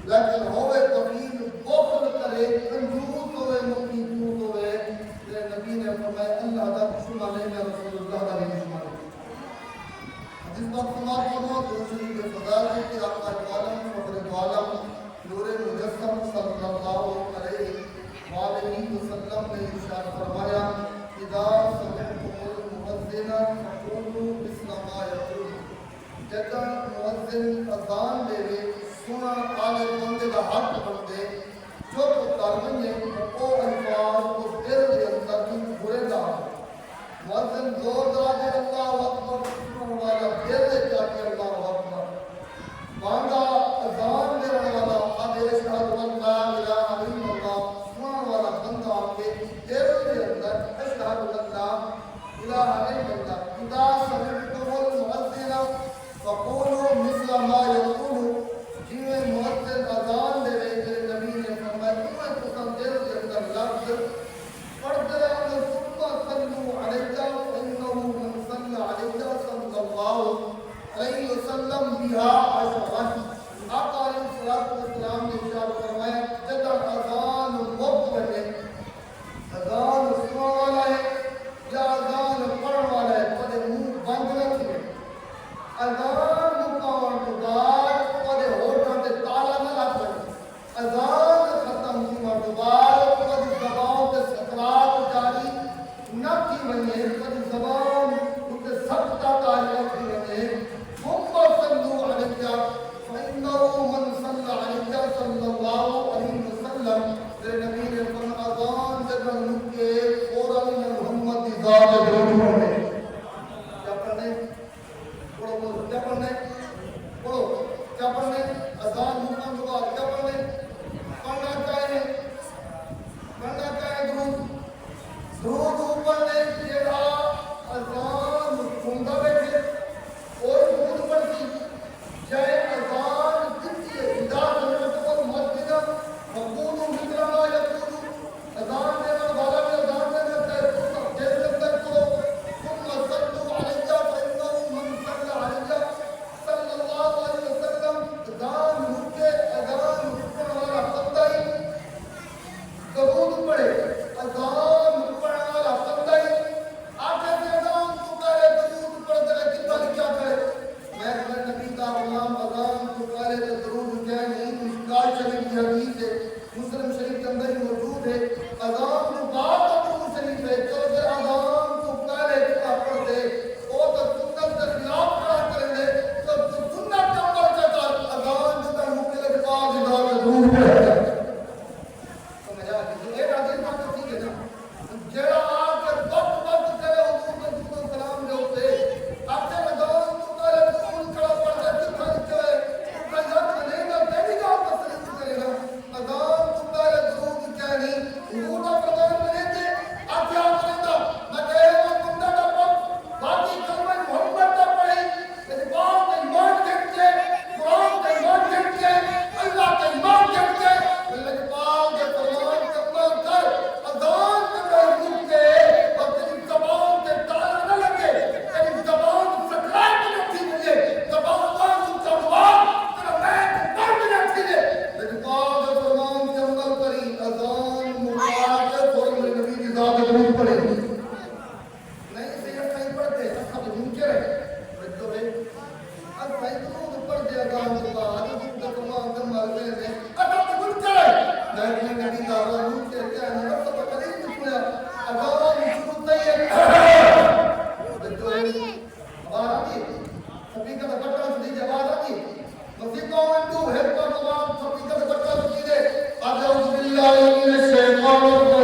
لیکن ہوئے طویل بخل کرے کنجوس ہوئے مکنجوس ہوئے نبی نے فرمایا اللہ دا دشمن ہے میں رسول اللہ دا بھی دشمن ہے حدیث پر سماعت کرو دوسری کے فضائل کی آقا عالم فخر عالم نور مجسم صلی اللہ علیہ وآلہ وسلم نے ارشاد فرمایا اذا سمعتم المؤذن فقولوا مثل ما يقول جدا مؤذن اذان دے سنا آلے بندے کا حق بندے جو کرمنے او الفاظ کو دل دے اندر کی برے دا مؤذن زور دا دے اللہ اکبر سنن والا دل دے چاہتے اللہ اکبر بانگا اذان دے والا آدھے اشہد ان لا الہ الا اللہ سنن والا بندہ آگے دل دے اندر اشہد ان لا الہ الا اللہ اذا سمعتم المؤذن فقولوا مثل ما يقول جیویں مؤذن اذان دے رہے تھے نبی نے فرمایا تمہیں پسند دل کے اندر لفظ پڑھتے رہے ثم صلوا علیہ فانه من صلى علیہ صلی اللہ علیہ وسلم بها عشرا آقا علیہ الصلوۃ والسلام نے ارشاد فرمایا جب اذان وقت ہے اذان سننے والا ہے یا اذان پڑھنے والا ہے تو منہ بند نہ کرے اذان مقام کے بعد پڑھے ہوٹاں تے تالا نہ لگ پڑے اذان ختم ہونے کے بعد پڑھے زبان تے سکرات جاری نہ کی ونے پڑھے زبان تے سخت تاریخ کی ونے ثم صلوا علیہ فانه من صلى علیہ صلی اللہ علیہ وسلم تیرے نبی نے فرمایا اذان جب کے فوراً محمد کی ذات درود پڑھنے کیا پڑھنے کیا پڑھنے پڑھو کیا پڑھنے اذان مقام کے بعد کیا پڑھنے پڑھنا چاہے درود پڑھنے جیڑا اذان سنتا بیٹھے اور درود پڑھتی چاہے اذان کتنی ہے اذا سمعتم المؤذن فقولوا مثل ما يقول اذان دینے والا بھی اذان دینا چاہے جیسے تک کرو ثم صلوا علیہ فانه من صلى علیہ صلی اللہ علیہ وسلم اذان مکے اذان پڑھنے والا بندہ ہی درود پڑھے اذان پڑھنے والا بندہ ہی آگے سے اذان تو کرے درود پڑھتے رہے کتنا کیا کرے میں نبی کا غلام اذان تو کرے تو درود کیا نہیں مشکال شریف کی حدیث ہے مسلم شریف کے اندر ہی موجود ہے اذان تو بعد درود شریف ہے جو پھر اذان تو کرے کتنا پڑھتے وہ تو سنت کے خلاف کھڑا کریں گے تو سنت کے عمل کے ساتھ اذان جو تر مکے کے بعد اذان درود پڑھے سمجھا کہ یہ حدیث بات ٹھیک ہے نا جڑا آ کے وقت کرے حضور صلی اللہ علیہ وسلم جو ہوتے آپ سے اذان تو کرے درود کھڑا پڑھتے کتنا چاہے قیادت نہیں نہ تیری کا تسلیم کرے گا اذان تو کرے درود کیا نہیں حضور کا فرمان میں رہتے آپ کیا کریں گا میں کہے گا بندہ کا وقت باقی کلمہ محمد کا پڑھے اس بات کا ایمان کرتے قرآن کا ایمان کرتے اللہ کا ایمان کرتے اللہ کے پاک کے فرمان کے عمل کر اذان کا حکم دے اور تیری زبان کے تالا نہ لگے تیری زبان سکرات نہ تھی مجھے زبان چڑھوان تیرا میں درد نہ تھی لیکن پاک کے فرمان کے عمل کری اذان مبارک فوراً میرے نبی کی ذات درود پڑھے نہیں سے یہ صحیح پڑھتے ایسا تو منکر ہے تو ہے اب صحیح درود پڑھ دیا اذان کے بعد حضور کا فرمان کے عمل کرے اتا تو منکر ہے لیکن نبی کا فرمان سے کیا ہے رب تو قریب سنیا اذان شروع نہیں ہے تو آواز آتی سبھی کا بٹا سدی آواز آتی مسیح قوم تو ہے پر تمام سبھی کا بٹا سدی دے اعوذ باللہ من الشیطان